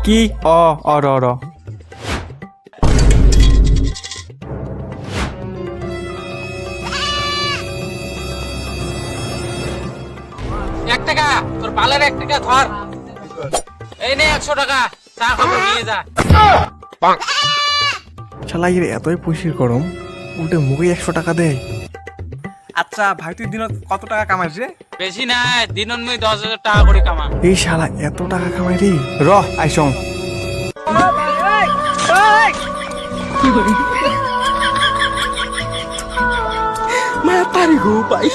কি অ র র 1 টাকা তোর বালের 1 টাকা ধর এই নে 100 টাকা চা খাবো নিয়ে যা শালা এর এতই পয়সার গরম উল্টে মুখে 100 টাকা দেয়। আচ্ছা ভাই তুই দিনত কত টাকা কামাইছ রে? বেশি না দিনন মুই 10,000 টাকা করে কামা এই শালা এত টাকা কামাই রে র আইসং মায়া তারি গো ভাই